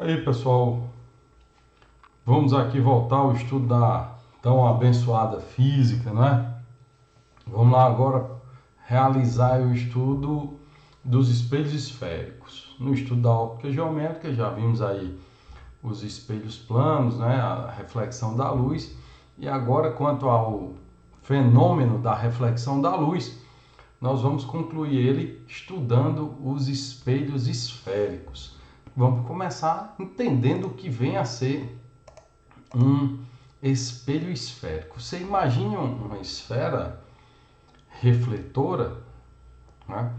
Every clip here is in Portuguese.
Aí, pessoal, vamos aqui voltar ao estudo da tão abençoada física, né? Vamos lá agora realizar o estudo dos espelhos esféricos. No estudo da óptica geométrica já vimos aí os espelhos planos, né? A reflexão da luz. E agora, quanto ao fenômeno da reflexão da luz, nós vamos concluir ele estudando os espelhos esféricos. Vamos começar entendendo o que vem a ser um espelho esférico. Você imagina uma esfera refletora, né?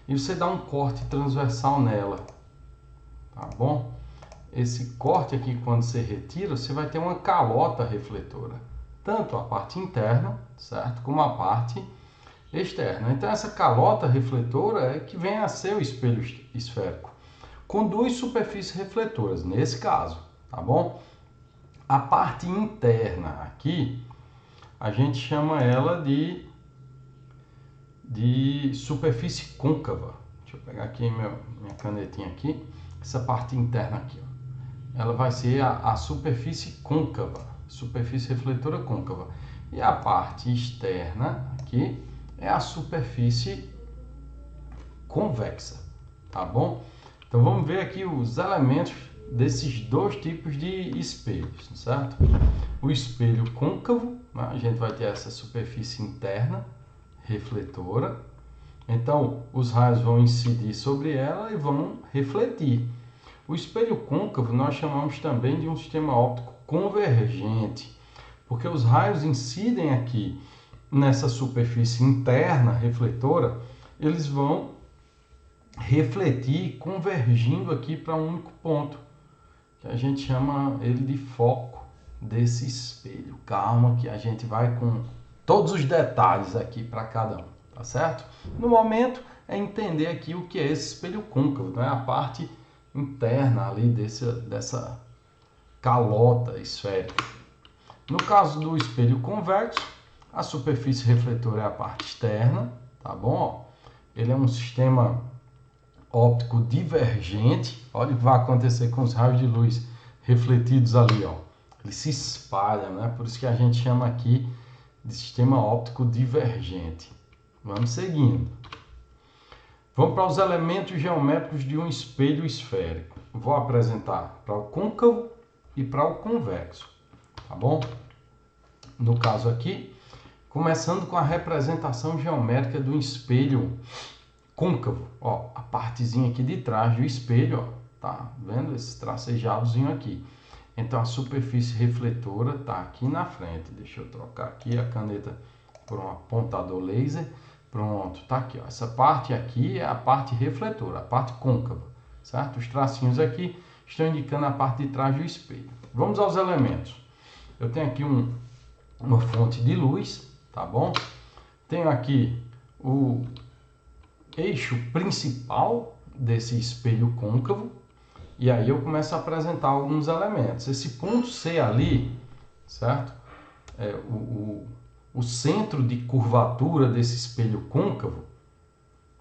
E você dá um corte transversal nela, tá bom? Esse corte aqui, quando você retira, você vai ter uma calota refletora, tanto a parte interna, certo, como a parte externa. Então essa calota refletora é que vem a ser o espelho esférico, com duas superfícies refletoras, nesse caso, tá bom? A parte interna aqui, a gente chama ela de superfície côncava. Deixa eu pegar aqui minha canetinha aqui. Essa parte interna aqui, ó, ela vai ser a superfície côncava, superfície refletora côncava. E a parte externa aqui é a superfície convexa, tá bom? Então vamos ver aqui os elementos desses dois tipos de espelhos, certo? O espelho côncavo, né? A gente vai ter essa superfície interna refletora, então os raios vão incidir sobre ela e vão refletir. O espelho côncavo nós chamamos também de um sistema óptico convergente, porque os raios incidem aqui nessa superfície interna refletora, eles vão refletir convergindo aqui para um único ponto, que a gente chama ele de foco desse espelho. Calma que a gente vai com todos os detalhes aqui para cada um, tá certo? No momento é entender aqui o que é esse espelho côncavo, né? A parte interna ali dessa calota esférica. No caso do espelho convexo, a superfície refletora é a parte externa, tá bom? Ele é um sistema óptico divergente. Olha o que vai acontecer com os raios de luz refletidos ali, ó. Ele se espalha, né? Por isso que a gente chama aqui de sistema óptico divergente. Vamos seguindo. Vamos para os elementos geométricos de um espelho esférico. Vou apresentar para o côncavo e para o convexo, tá bom? No caso aqui, começando com a representação geométrica do espelho côncavo, ó, a partezinha aqui de trás do espelho, ó, tá vendo esse tracejadozinho aqui? Então a superfície refletora tá aqui na frente. Deixa eu trocar aqui a caneta por um apontador laser. Pronto, tá aqui, ó. Essa parte aqui é a parte refletora, a parte côncava, certo? Os tracinhos aqui estão indicando a parte de trás do espelho. Vamos aos elementos. Eu tenho aqui uma fonte de luz, tá bom? Tenho aqui o eixo principal desse espelho côncavo, e aí eu começo a apresentar alguns elementos. Esse ponto C ali, certo? É o centro de curvatura desse espelho côncavo,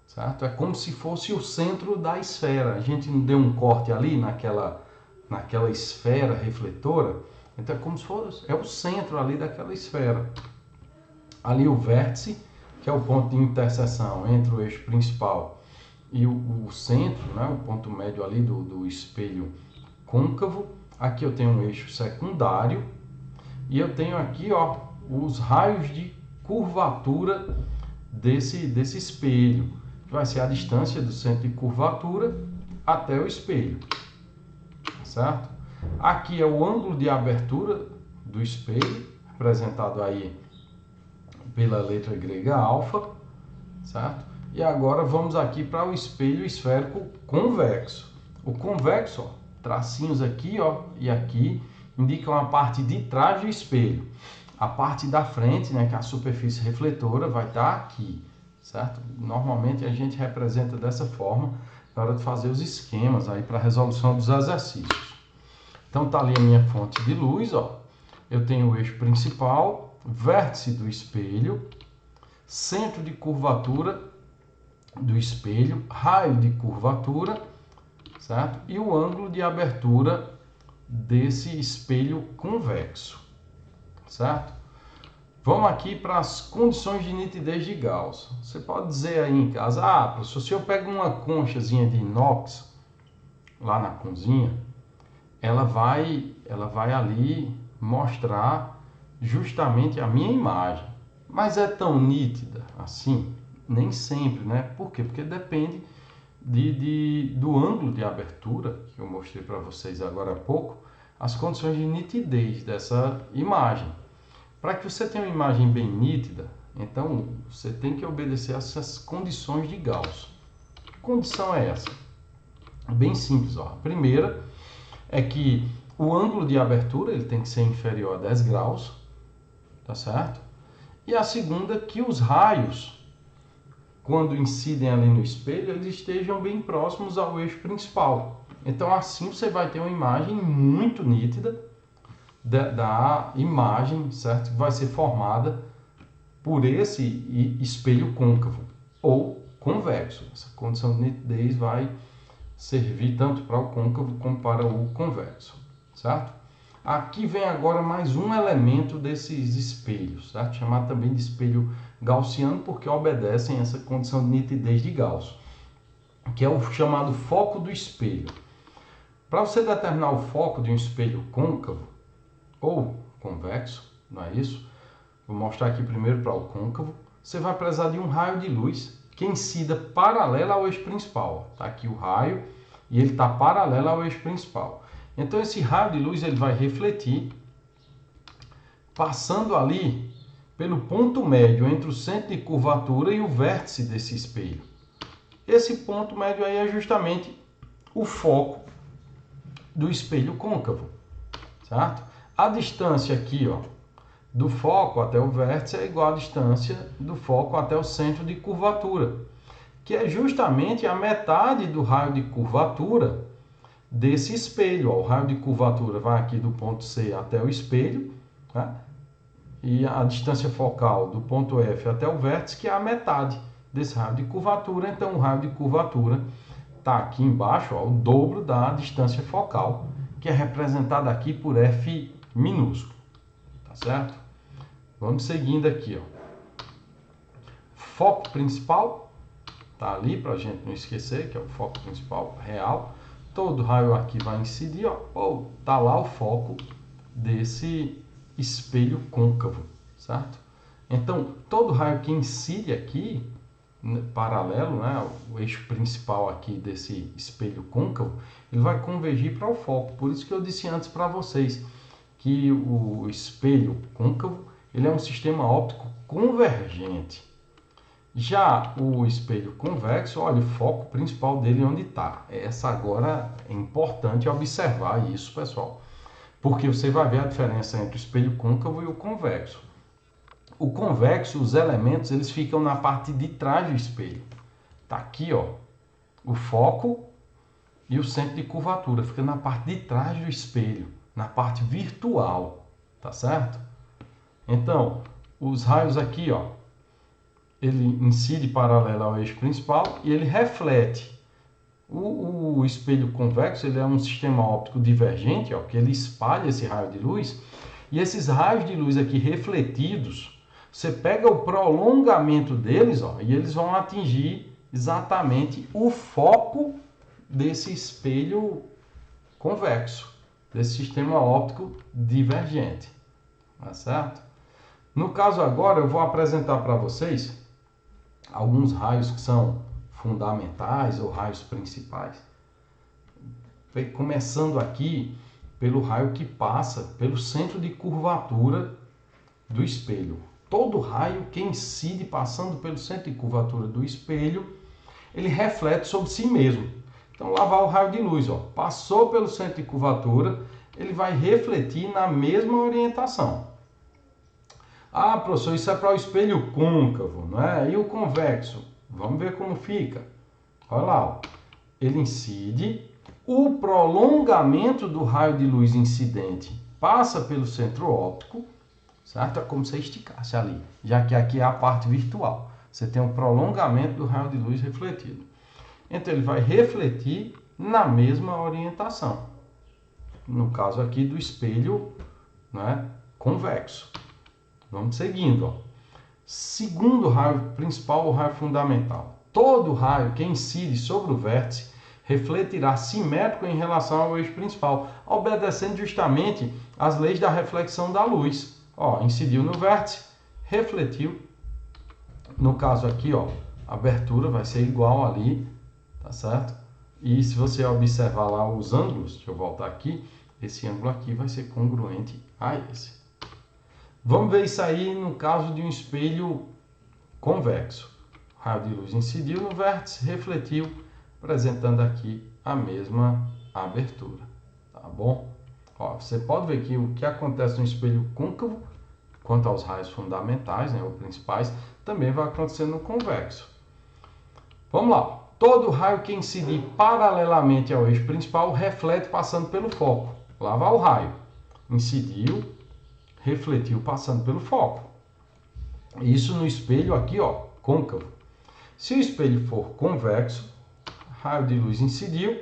certo? É como se fosse o centro da esfera. A gente não deu um corte ali naquela esfera refletora, então é como se fosse o centro ali daquela esfera. Ali o vértice, que é o ponto de interseção entre o eixo principal e o centro, né, o ponto médio ali do espelho côncavo. Aqui eu tenho um eixo secundário e eu tenho aqui, ó, os raios de curvatura desse espelho, que vai ser a distância do centro de curvatura até o espelho, certo? Aqui é o ângulo de abertura do espelho, representado aí pela letra grega alfa, certo? E agora vamos aqui para o espelho esférico convexo. O convexo, ó, tracinhos aqui, ó, e aqui indicam a parte de trás do espelho. A parte da frente, né, que é a superfície refletora, vai estar aqui, certo? Normalmente a gente representa dessa forma na hora de fazer os esquemas aí para a resolução dos exercícios. Então tá ali a minha fonte de luz, ó. Eu tenho o eixo principal, vértice do espelho, centro de curvatura do espelho, raio de curvatura, certo? E o ângulo de abertura desse espelho convexo, certo? Vamos aqui para as condições de nitidez de Gauss. Você pode dizer aí em casa, professor, se eu pego uma conchazinha de inox lá na cozinha, ela vai ali mostrar justamente a minha imagem. Mas é tão nítida assim? Nem sempre, né? Por quê? Porque depende do ângulo de abertura, que eu mostrei para vocês agora há pouco, as condições de nitidez dessa imagem. Para que você tenha uma imagem bem nítida, então você tem que obedecer a essas condições de Gauss. Que condição é essa? Bem simples. Ó. A primeira é que o ângulo de abertura ele tem que ser inferior a 10 graus, tá certo? E a segunda é que os raios, quando incidem ali no espelho, eles estejam bem próximos ao eixo principal. Então assim você vai ter uma imagem muito nítida da imagem, certo? Que vai ser formada por esse espelho côncavo ou convexo. Essa condição de nitidez vai servir tanto para o côncavo como para o convexo, certo? Aqui vem agora mais um elemento desses espelhos, certo? Chamado também de espelho gaussiano, porque obedecem a essa condição de nitidez de Gauss, que é o chamado foco do espelho. Para você determinar o foco de um espelho côncavo ou convexo, não é isso? Vou mostrar aqui primeiro para o côncavo. Você vai precisar de um raio de luz que incida paralelo ao eixo principal. Está aqui o raio e ele está paralelo ao eixo principal. Então esse raio de luz ele vai refletir, passando ali pelo ponto médio entre o centro de curvatura e o vértice desse espelho. Esse ponto médio aí é justamente o foco do espelho côncavo, certo? A distância aqui, ó, do foco até o vértice é igual à distância do foco até o centro de curvatura, que é justamente a metade do raio de curvatura desse espelho. Ó. O raio de curvatura vai aqui do ponto C até o espelho, tá? E a distância focal do ponto F até o vértice, que é a metade desse raio de curvatura. Então, o raio de curvatura está aqui embaixo, ó, o dobro da distância focal, que é representada aqui por F minúsculo, tá certo? Vamos seguindo aqui, ó. Foco principal, tá ali para a gente não esquecer, que é o foco principal real. Todo raio aqui vai incidir, ó, tá lá o foco desse espelho côncavo, certo? Então, todo raio que incide aqui, paralelo, né, o eixo principal aqui desse espelho côncavo, ele vai convergir para o foco. Por isso que eu disse antes para vocês que o espelho côncavo ele é um sistema óptico convergente. Já o espelho convexo, olha, o foco principal dele onde está. Essa agora é importante observar isso, pessoal, porque você vai ver a diferença entre o espelho côncavo e o convexo. O convexo, os elementos, eles ficam na parte de trás do espelho. Tá aqui, ó, o foco e o centro de curvatura. Fica na parte de trás do espelho, na parte virtual, tá certo? Então, os raios aqui, ó, ele incide paralelo ao eixo principal e ele reflete. O espelho convexo, ele é um sistema óptico divergente, ó, que ele espalha esse raio de luz. E esses raios de luz aqui refletidos, você pega o prolongamento deles, ó, e eles vão atingir exatamente o foco desse espelho convexo, desse sistema óptico divergente. Tá certo? No caso agora, eu vou apresentar para vocês alguns raios que são fundamentais ou raios principais. Começando aqui pelo raio que passa pelo centro de curvatura do espelho. Todo raio que incide passando pelo centro de curvatura do espelho, ele reflete sobre si mesmo. Então lá vai o raio de luz, ó, passou pelo centro de curvatura, ele vai refletir na mesma orientação. Ah, professor, isso é para o espelho côncavo, não é? E o convexo? Vamos ver como fica. Olha lá, ó. Ele incide, o prolongamento do raio de luz incidente passa pelo centro óptico, certo? É como se você esticasse ali, já que aqui é a parte virtual. Você tem um prolongamento do raio de luz refletido. Então ele vai refletir na mesma orientação. No caso aqui do espelho, né, convexo. Vamos seguindo. Ó. Segundo raio principal, o raio fundamental. Todo raio que incide sobre o vértice refletirá simétrico em relação ao eixo principal, obedecendo justamente às leis da reflexão da luz. Ó, incidiu no vértice, refletiu. No caso aqui, ó, a abertura vai ser igual ali, tá certo? E se você observar lá os ângulos, deixa eu voltar aqui, esse ângulo aqui vai ser congruente a esse. Vamos ver isso aí no caso de um espelho convexo. O raio de luz incidiu no vértice, refletiu, apresentando aqui a mesma abertura, tá bom? Ó, você pode ver que o que acontece no espelho côncavo, quanto aos raios fundamentais, né, ou principais, também vai acontecer no convexo. Vamos lá. Todo raio que incide paralelamente ao eixo principal reflete passando pelo foco. Lá vai o raio. Incidiu, refletiu passando pelo foco. Isso no espelho aqui, ó, côncavo. Se o espelho for convexo, raio de luz incidiu,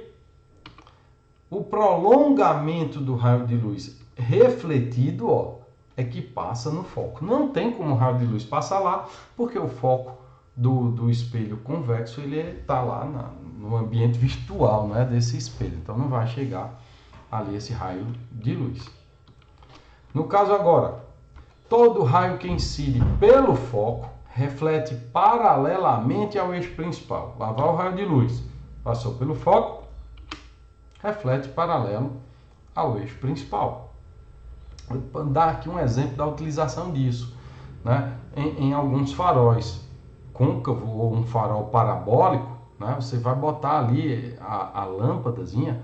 o prolongamento do raio de luz refletido, ó, é que passa no foco. Não tem como o raio de luz passar lá, porque o foco do espelho convexo ele está lá no ambiente virtual, né, desse espelho. Então não vai chegar ali esse raio de luz. No caso agora, todo raio que incide pelo foco reflete paralelamente ao eixo principal. Lá vai o raio de luz. Passou pelo foco, reflete paralelo ao eixo principal. Vou dar aqui um exemplo da utilização disso, né? Em alguns faróis côncavo ou um farol parabólico, né? Você vai botar ali a lâmpadazinha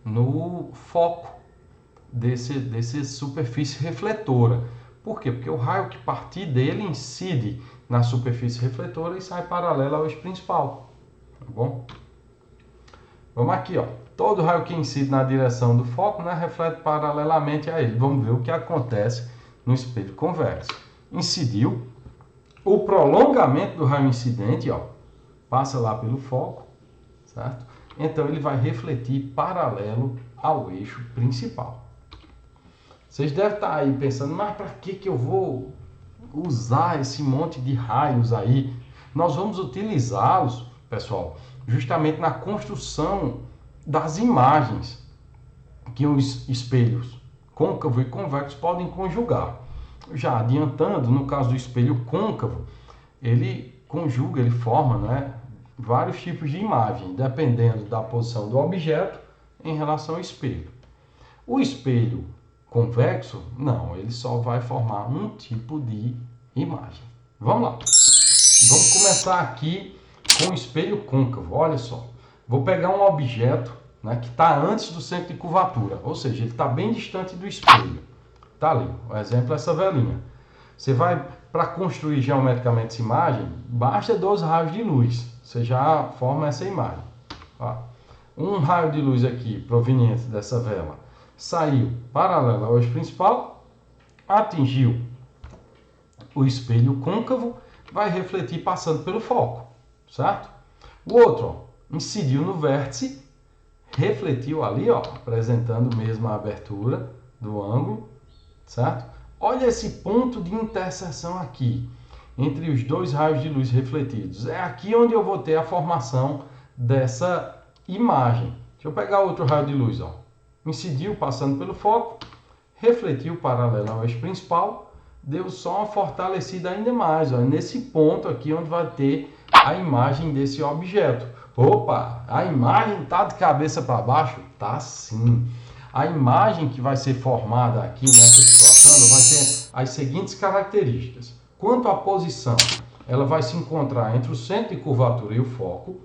no foco desse superfície refletora. Por quê? Porque o raio que partir dele incide na superfície refletora e sai paralelo ao eixo principal. Tá bom? Vamos aqui, ó. Todo raio que incide na direção do foco, né, reflete paralelamente a ele. Vamos ver o que acontece no espelho convexo. Incidiu, o prolongamento do raio incidente, ó, passa lá pelo foco, certo? Então ele vai refletir paralelo ao eixo principal. Vocês devem estar aí pensando, mas para que eu vou usar esse monte de raios aí? Nós vamos utilizá-los, pessoal, justamente na construção das imagens que os espelhos côncavo e convexo podem conjugar. Já adiantando, no caso do espelho côncavo, ele conjuga, ele forma, né, vários tipos de imagem, dependendo da posição do objeto em relação ao espelho. O espelho convexo, não, ele só vai formar um tipo de imagem. Vamos lá. Vamos começar aqui com o espelho côncavo. Olha só. Vou pegar um objeto, né, que está antes do centro de curvatura, ou seja, ele está bem distante do espelho. Está ali. O exemplo é essa velinha. Você vai, para construir geometricamente essa imagem, basta 2 raios de luz. Você já forma essa imagem. Ó. Um raio de luz aqui, proveniente dessa vela, saiu paralelo ao eixo principal, atingiu o espelho côncavo, vai refletir passando pelo foco, certo? O outro, ó, incidiu no vértice, refletiu ali, ó, apresentando mesmo a abertura do ângulo, certo? Olha esse ponto de interseção aqui, entre os 2 raios de luz refletidos. É aqui onde eu vou ter a formação dessa imagem. Deixa eu pegar outro raio de luz, ó. Incidiu passando pelo foco, refletiu paralelo ao eixo principal, deu só uma fortalecida ainda mais, ó, nesse ponto aqui onde vai ter a imagem desse objeto. Opa, a imagem está de cabeça para baixo? Tá sim. A imagem que vai ser formada aqui nessa situação vai ter as seguintes características. Quanto à posição, ela vai se encontrar entre o centro de curvatura e o foco.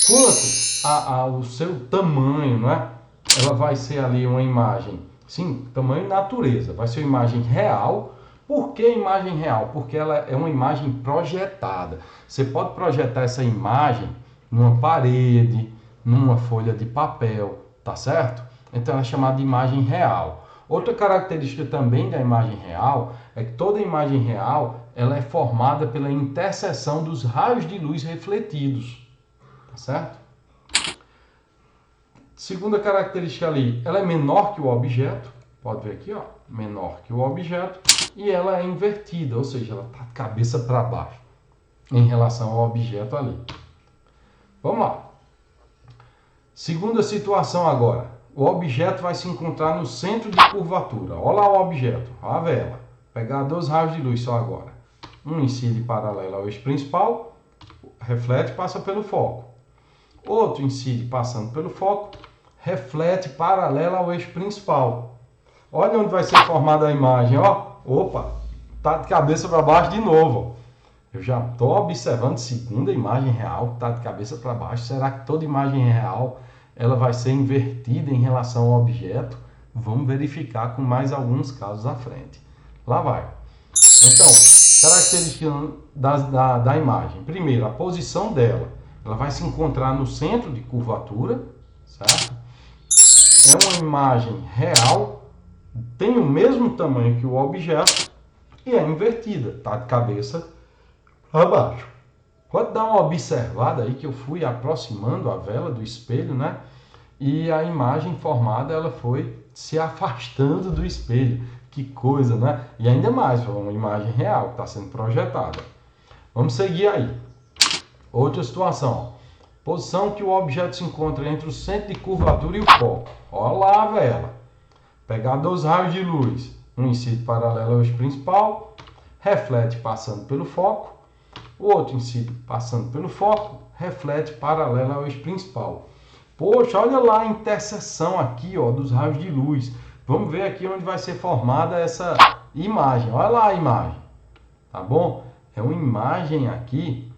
Quanto ao seu tamanho, não é? Ela vai ser ali uma imagem, sim, tamanho natureza, vai ser uma imagem real. Por que imagem real? Porque ela é uma imagem projetada. Você pode projetar essa imagem numa parede, numa folha de papel, tá certo? Então ela é chamada de imagem real. Outra característica também da imagem real é que toda imagem real ela é formada pela interseção dos raios de luz refletidos, tá certo? Segunda característica ali, ela é menor que o objeto, pode ver aqui, ó, menor que o objeto, e ela é invertida, ou seja, ela está de cabeça para baixo em relação ao objeto ali. Vamos lá. Segunda situação agora, o objeto vai se encontrar no centro de curvatura. Olha lá o objeto, a vela. Pegar 2 raios de luz só agora. Um incide paralelo ao eixo principal, reflete e passa pelo foco. Outro incide passando pelo foco, reflete paralelo ao eixo principal. Olha onde vai ser formada a imagem, ó. Opa, tá de cabeça para baixo de novo. Eu já estou observando segunda imagem real, que está de cabeça para baixo. Será que toda imagem real ela vai ser invertida em relação ao objeto? Vamos verificar com mais alguns casos à frente. Lá vai. Então, característica da imagem. Primeiro, a posição dela. Ela vai se encontrar no centro de curvatura, certo? É uma imagem real, tem o mesmo tamanho que o objeto e é invertida, está de cabeça para baixo. Pode dar uma observada aí que eu fui aproximando a vela do espelho, né? E a imagem formada ela foi se afastando do espelho. Que coisa, né? E ainda mais, foi uma imagem real que está sendo projetada. Vamos seguir aí. Outra situação. Posição que o objeto se encontra entre o centro de curvatura e o foco. Olha lá a vela. Pegar 2 raios de luz. Um incide paralelo ao eixo principal, reflete passando pelo foco. O outro incide passando pelo foco, reflete paralelo ao eixo principal. Poxa, olha lá a interseção aqui, ó, dos raios de luz. Vamos ver aqui onde vai ser formada essa imagem. Olha lá a imagem, tá bom? É uma imagem aqui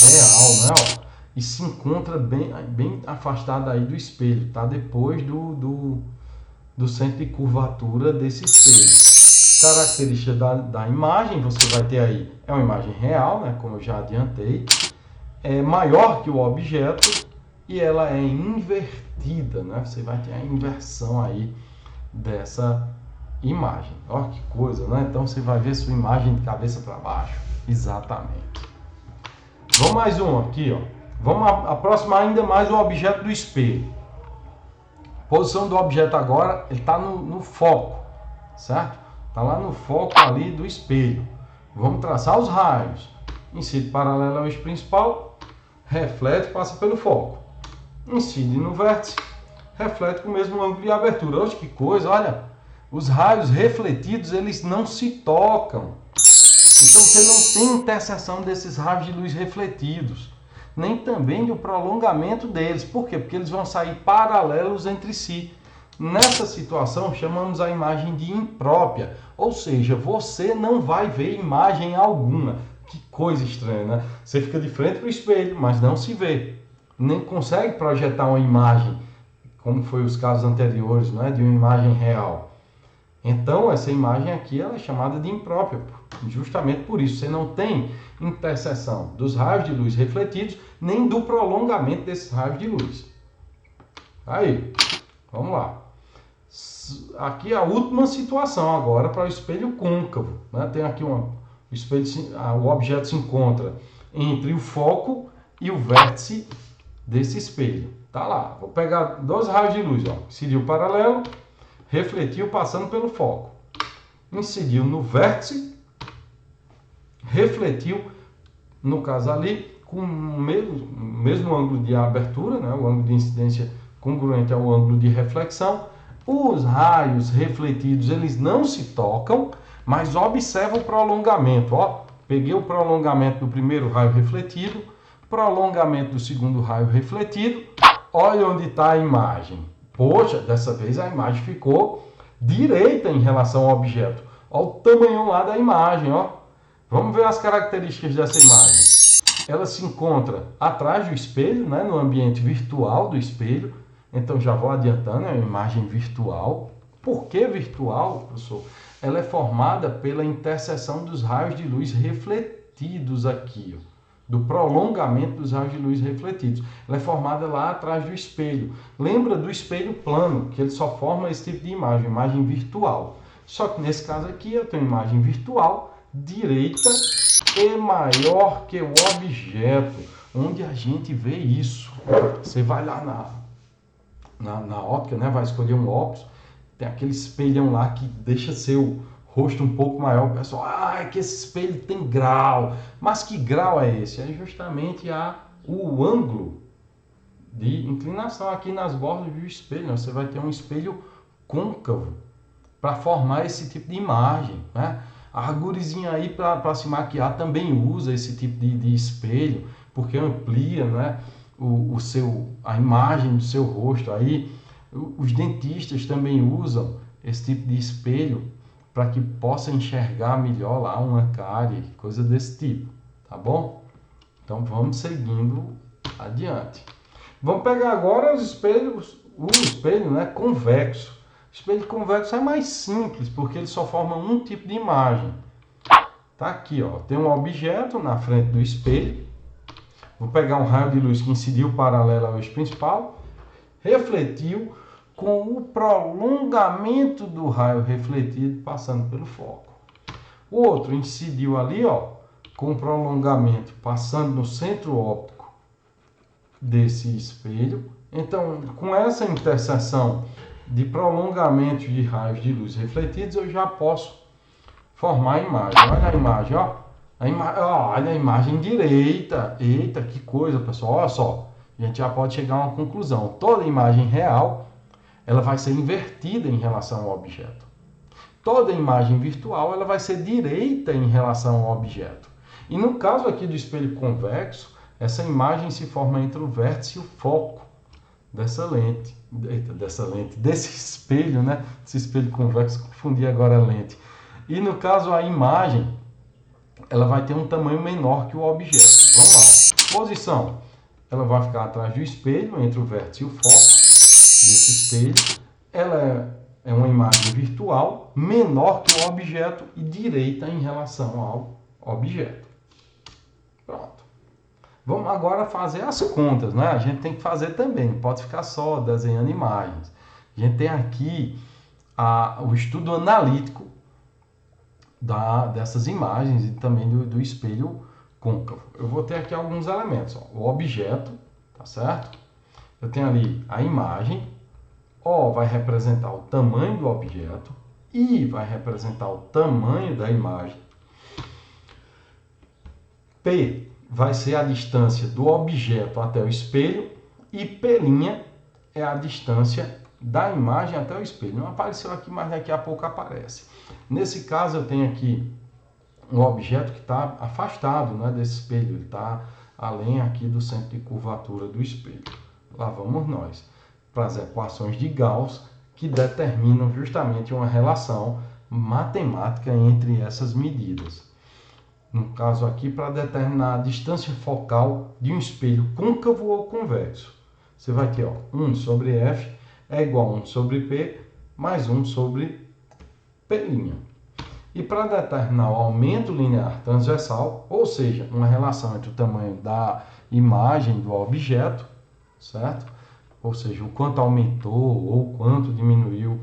real, né? Ó, e se encontra bem afastada aí do espelho, tá? Depois do centro de curvatura desse espelho. Característica da imagem, você vai ter aí, é uma imagem real, né? Como eu já adiantei. É maior que o objeto e ela é invertida, né? Você vai ter a inversão aí dessa imagem. Olha que coisa, né? Então você vai ver sua imagem de cabeça para baixo. Exatamente. Vamos mais um aqui, ó. Vamos aproximar ainda mais o objeto do espelho. Posição do objeto agora, ele está no foco, certo? Está lá no foco ali do espelho. Vamos traçar os raios. Incide paralelo ao eixo principal, reflete e passa pelo foco. Incide no vértice, reflete com o mesmo ângulo de abertura. Olha que coisa, olha. Os raios refletidos, eles não se tocam. Então você não tem interseção desses raios de luz refletidos. Nem também do prolongamento deles. Por quê? Porque eles vão sair paralelos entre si. Nessa situação, chamamos a imagem de imprópria. Ou seja, você não vai ver imagem alguma. Que coisa estranha, né? Você fica de frente para o espelho, mas não se vê. Nem consegue projetar uma imagem, como foi os casos anteriores, né? De uma imagem real. Então, essa imagem aqui ela é chamada de imprópria, justamente por isso. Você não tem interseção dos raios de luz refletidos, nem do prolongamento desses raios de luz. Aí, vamos lá. Aqui a última situação agora para o espelho côncavo, né? Tem aqui o objeto se encontra entre o foco e o vértice desse espelho. Tá lá, vou pegar 2 raios de luz, ó. Incidiu paralelo, refletiu passando pelo foco. Incidiu no vértice, refletiu, no caso ali, com o mesmo ângulo de abertura, né? O ângulo de incidência congruente ao ângulo de reflexão. Os raios refletidos, eles não se tocam, mas observa o prolongamento. Ó, peguei o prolongamento do primeiro raio refletido, prolongamento do segundo raio refletido. Olha onde está a imagem. Poxa, dessa vez a imagem ficou direita em relação ao objeto. Olha o tamanho lá da imagem, ó. Vamos ver as características dessa imagem. Ela se encontra atrás do espelho, né, no ambiente virtual do espelho. Então já vou adiantando, é uma imagem virtual. Por que virtual, professor? Ela é formada pela interseção dos raios de luz refletidos aqui, ó, do prolongamento dos raios de luz refletidos. Ela é formada lá atrás do espelho. Lembra do espelho plano, que ele só forma esse tipo de imagem virtual. Só que nesse caso aqui eu tenho imagem virtual, direita e maior que o objeto. Onde a gente vê isso? Você vai lá na óptica, né? Vai escolher um óculos, tem aquele espelhão lá que deixa seu rosto um pouco maior. O pessoal, é que esse espelho tem grau. Mas que grau é esse? É justamente o ângulo de inclinação aqui nas bordas do espelho. Você vai ter um espelho côncavo para formar esse tipo de imagem, né? A gurizinha aí para se maquiar também usa esse tipo de espelho, porque amplia, né, a imagem do seu rosto. Aí os dentistas também usam esse tipo de espelho para que possa enxergar melhor lá uma cárie, coisa desse tipo, tá bom? Então vamos seguindo adiante. Vamos pegar agora o espelho, né, convexo. O espelho convexo é mais simples, porque ele só forma um tipo de imagem. Tá aqui, ó, tem um objeto na frente do espelho. Vou pegar um raio de luz que incidiu paralelo ao eixo principal, refletiu, com o prolongamento do raio refletido passando pelo foco. O outro incidiu ali, ó, com o prolongamento passando no centro óptico desse espelho. Então, com essa interseção de prolongamento de raios de luz refletidos, eu já posso formar a imagem. Olha a imagem, ó. Olha a imagem direita. Eita, que coisa, pessoal. Olha só. A gente já pode chegar a uma conclusão. Toda imagem real, ela vai ser invertida em relação ao objeto. Toda imagem virtual, ela vai ser direita em relação ao objeto. E no caso aqui do espelho convexo, essa imagem se forma entre o vértice e o foco desse espelho, né? Esse espelho convexo, confundi agora a lente. E no caso a imagem, ela vai ter um tamanho menor que o objeto. Vamos lá. Posição. Ela vai ficar atrás do espelho, entre o vértice e o foco desse espelho. Ela é uma imagem virtual, menor que o objeto e direita em relação ao objeto. Pronto. Vamos agora fazer as contas, né? A gente tem que fazer também, não pode ficar só desenhando imagens. A gente tem aqui o estudo analítico dessas imagens e também do espelho côncavo. Eu vou ter aqui alguns elementos. Ó. O objeto, tá certo? Eu tenho ali a imagem. O vai representar o tamanho do objeto. I vai representar o tamanho da imagem. P vai ser a distância do objeto até o espelho. E P' é a distância da imagem até o espelho. Não apareceu aqui, mas daqui a pouco aparece. Nesse caso, eu tenho aqui um objeto que está afastado, né, desse espelho. Ele está além aqui do centro de curvatura do espelho. Lá vamos nós para as equações de Gauss, que determinam justamente uma relação matemática entre essas medidas. No caso aqui, para determinar a distância focal de um espelho côncavo ou convexo. Você vai ter, ó, 1 sobre F é igual a 1 sobre P mais 1 sobre P'. E para determinar o aumento linear transversal, ou seja, uma relação entre o tamanho da imagem do objeto, certo? Ou seja, o quanto aumentou ou quanto diminuiu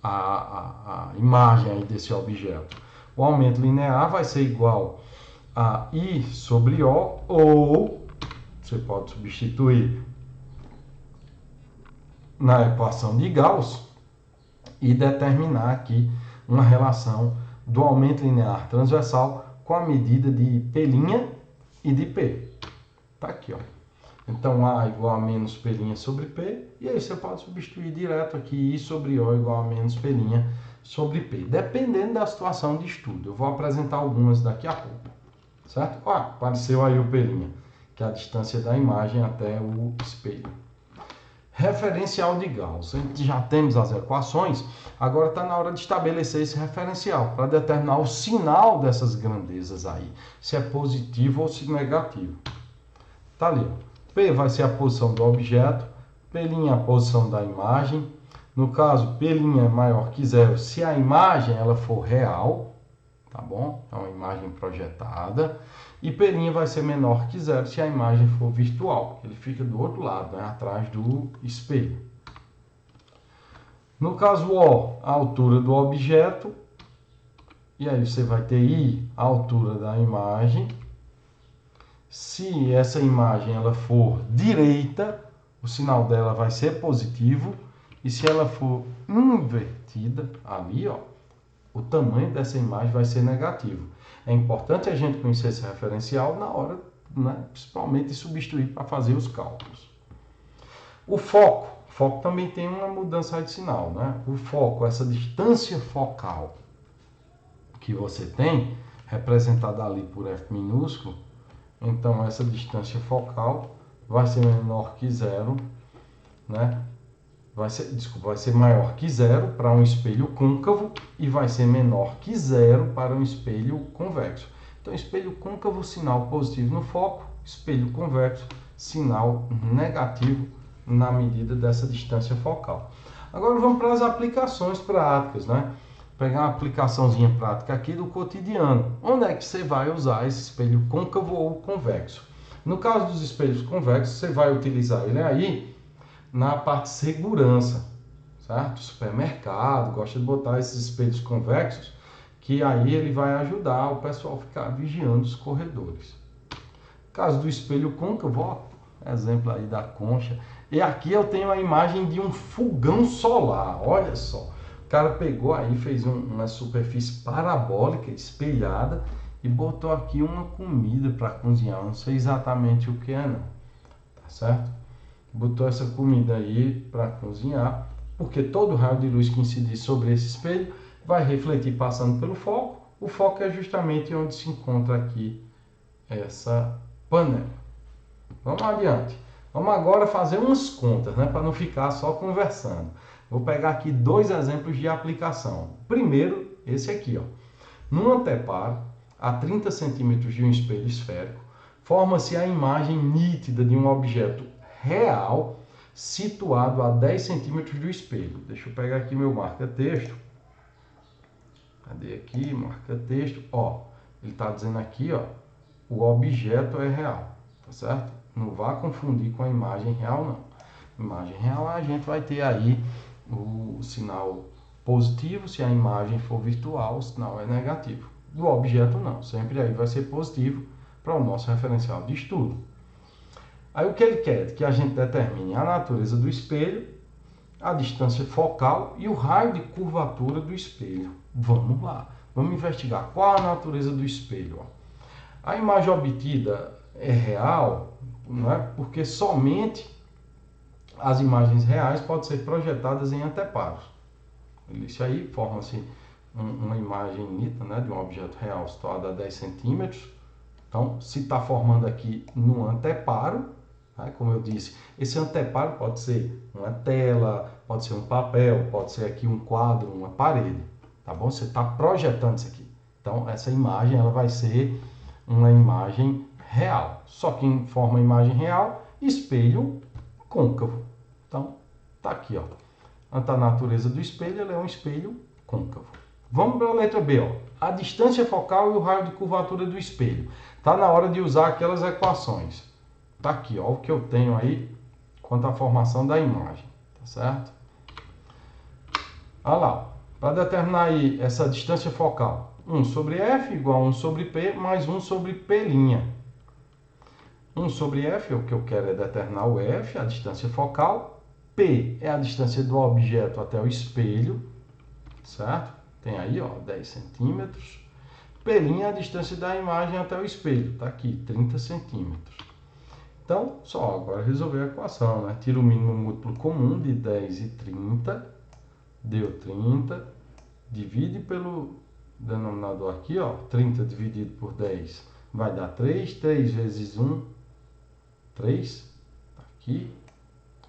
a imagem aí desse objeto. O aumento linear vai ser igual a I sobre O, ou você pode substituir na equação de Gauss e determinar aqui uma relação do aumento linear transversal com a medida de P' e de P. Tá aqui, ó. Então, A igual a menos P' sobre P, e aí você pode substituir direto aqui I sobre O igual a menos P' sobre P, dependendo da situação de estudo. Eu vou apresentar algumas daqui a pouco, certo? Ó, apareceu aí o P', que é a distância da imagem até o espelho. Referencial de Gauss. A gente já temos as equações, agora está na hora de estabelecer esse referencial para determinar o sinal dessas grandezas aí, se é positivo ou se negativo. Tá ali, ó. P vai ser a posição do objeto, P' a posição da imagem. No caso, P' é maior que zero se a imagem ela for real, tá bom? É uma imagem projetada. E P' vai ser menor que zero se a imagem for virtual. Ele fica do outro lado, né? Atrás do espelho. No caso O, a altura do objeto. E aí você vai ter I, a altura da imagem. Se essa imagem ela for direita, o sinal dela vai ser positivo, e se ela for invertida ali, ó, o tamanho dessa imagem vai ser negativo. É importante a gente conhecer esse referencial na hora, né, principalmente de substituir para fazer os cálculos. O foco também tem uma mudança de sinal, né? O foco, essa distância focal que você tem, representada ali por F minúsculo, então essa distância focal vai ser menor que zero, né? Vai ser maior que zero para um espelho côncavo e vai ser menor que zero para um espelho convexo. Então, espelho côncavo, sinal positivo no foco, espelho convexo, sinal negativo na medida dessa distância focal. Agora vamos para as aplicações práticas, né? Pegar uma aplicaçãozinha prática aqui do cotidiano. Onde é que você vai usar esse espelho côncavo ou convexo? No caso dos espelhos convexos, você vai utilizar ele aí na parte de segurança, certo? Supermercado, gosta de botar esses espelhos convexos, que aí ele vai ajudar o pessoal a ficar vigiando os corredores. No caso do espelho côncavo, ó, exemplo aí da concha. E aqui eu tenho a imagem de um fogão solar, olha só. O cara pegou aí, fez uma superfície parabólica, espelhada, e botou aqui uma comida para cozinhar. Não sei exatamente o que é não, tá certo? Botou essa comida aí para cozinhar, porque todo raio de luz que incidir sobre esse espelho vai refletir passando pelo foco. O foco é justamente onde se encontra aqui essa panela. Vamos adiante. Vamos agora fazer umas contas, né, para não ficar só conversando. Vou pegar aqui dois exemplos de aplicação. Primeiro, esse aqui, ó. Num anteparo, a 30 centímetros de um espelho esférico, forma-se a imagem nítida de um objeto real situado a 10 centímetros do espelho. Deixa eu pegar aqui meu marca-texto. Cadê aqui? Marca-texto. Ó, ele está dizendo aqui, ó, o objeto é real, tá certo? Não vá confundir com a imagem real, não. Imagem real, a gente vai ter aí o sinal positivo, se a imagem for virtual, o sinal é negativo. Do objeto, não. Sempre aí vai ser positivo para o nosso referencial de estudo. Aí o que ele quer? Que a gente determine a natureza do espelho, a distância focal e o raio de curvatura do espelho. Vamos lá, vamos investigar qual a natureza do espelho. Ó. A imagem obtida é real, não é? Porque somente as imagens reais podem ser projetadas em anteparos. Isso aí forma-se uma imagem nítida, né, de um objeto real situado a 10 centímetros. Então, se está formando aqui no anteparo, né, como eu disse, esse anteparo pode ser uma tela, pode ser um papel, pode ser aqui um quadro, uma parede, tá bom? Você está projetando isso aqui. Então, essa imagem ela vai ser uma imagem real. Só que em forma imagem real, espelho côncavo. Então, tá aqui, ó. A natureza do espelho, ele é um espelho côncavo. Vamos para a letra B, ó. A distância focal e o raio de curvatura do espelho. Tá na hora de usar aquelas equações. Tá aqui, ó, o que eu tenho aí quanto à formação da imagem, tá certo? Olha lá, para determinar aí essa distância focal, 1 sobre F igual a 1 sobre P mais 1 sobre P'. 1 sobre F, o que eu quero é determinar o F, a distância focal. P é a distância do objeto até o espelho, certo? Tem aí, ó, 10 centímetros. P' é a distância da imagem até o espelho, tá aqui, 30 centímetros. Então, só agora resolver a equação, né? Tira o mínimo múltiplo comum de 10 e 30, deu 30, divide pelo denominador aqui, ó, 30 dividido por 10 vai dar 3, 3 vezes 1, 3, aqui,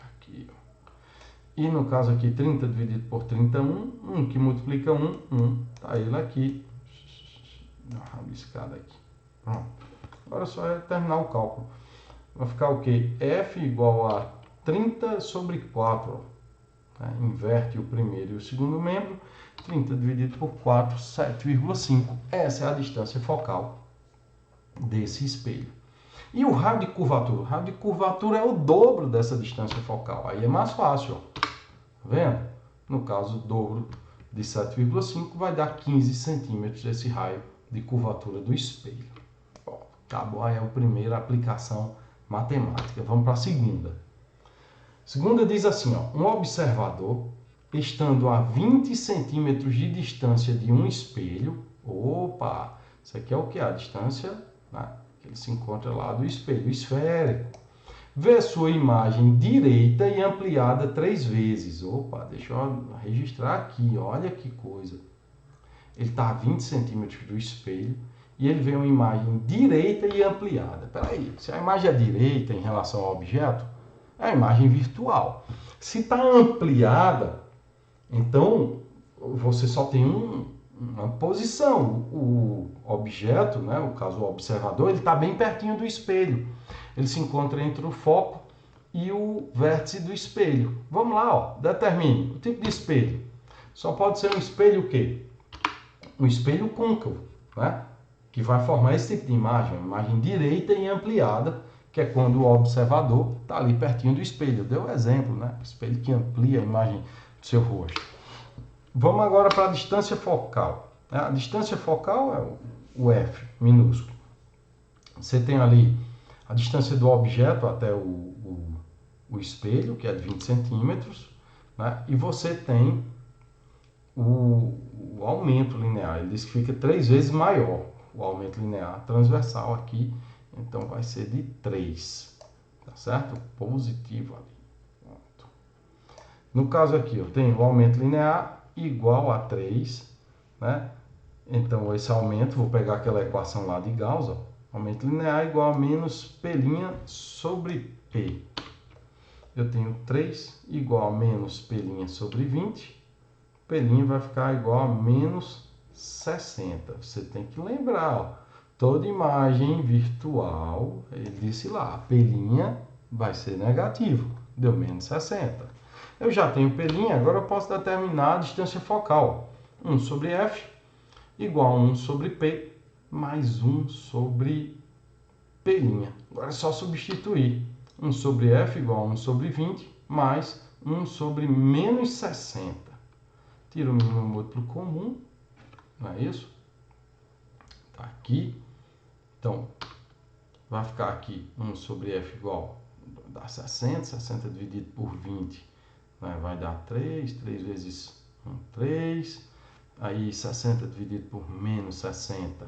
aqui, ó. E no caso aqui, 30 dividido por 31, 1 que multiplica 1, 1, tá ele aqui, dá uma rabiscada aqui, pronto. Agora só é terminar o cálculo. Vai ficar o quê? F igual a 30 sobre 4, ó. Tá? Inverte o primeiro e o segundo membro, 30 dividido por 4, 7,5. Essa é a distância focal desse espelho. E o raio de curvatura? O raio de curvatura é o dobro dessa distância focal. Aí é mais fácil, ó. Tá vendo? No caso, o dobro de 7,5 vai dar 15 centímetros esse raio de curvatura do espelho. Ó, acabou aí a primeira aplicação matemática. Vamos para a segunda. Segunda diz assim, ó, um observador estando a 20 centímetros de distância de um espelho, opa, isso aqui é o que? A distância, né, que ele se encontra lá do espelho esférico. Vê sua imagem direita e ampliada 3 vezes. Opa, deixa eu registrar aqui, olha que coisa. Ele está a 20 centímetros do espelho e ele vê uma imagem direita e ampliada. Espera aí, se a imagem é direita em relação ao objeto, é a imagem virtual. Se está ampliada, então você só tem uma posição. O objeto, né, no caso o observador, ele está bem pertinho do espelho. Ele se encontra entre o foco e o vértice do espelho. Vamos lá, ó, determine o tipo de espelho. Só pode ser um espelho o quê? Um espelho côncavo, né? Que vai formar esse tipo de imagem, uma imagem direita e ampliada, que é quando o observador está ali pertinho do espelho. Deu um exemplo, né? O espelho que amplia a imagem do seu rosto. Vamos agora para a distância focal. A distância focal é o F minúsculo. Você tem ali a distância do objeto até o espelho, que é de 20 centímetros, né? E você tem o aumento linear. Ele diz que fica 3 vezes maior o aumento linear transversal aqui, então vai ser de 3, tá certo? Positivo ali. Pronto. No caso aqui, eu tenho o aumento linear igual a 3, né? Então, esse aumento, vou pegar aquela equação lá de Gauss, ó, aumento linear igual a menos P' sobre P. Eu tenho 3 igual a menos P' sobre 20. P' vai ficar igual a menos 60. Você tem que lembrar, ó, toda imagem virtual, ele disse lá, P' vai ser negativo, deu menos 60. Eu já tenho P', agora eu posso determinar a distância focal. 1 sobre F igual a 1 sobre P mais 1 sobre P'. Agora é só substituir. 1 sobre F igual a 1 sobre 20 mais 1 sobre menos 60. Tira o mínimo múltiplo comum, não é isso? Está aqui. Então, vai ficar aqui 1 sobre F igual a 60. 60 dividido por 20 vai dar 3. 3 vezes 1, 3. Aí 60 dividido por menos 60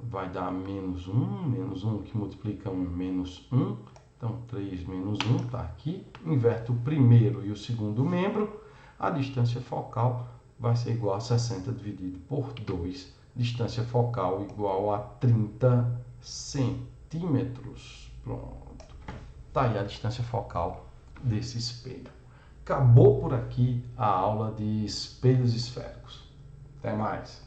vai dar menos 1. Menos 1 que multiplica 1, menos 1. Então, 3 menos 1 está aqui. Inverto o primeiro e o segundo membro. A distância focal vai ser igual a 60 dividido por 2. Distância focal igual a 30 centímetros. Pronto. Está aí a distância focal desse espelho. Acabou por aqui a aula de espelhos esféricos. Até mais.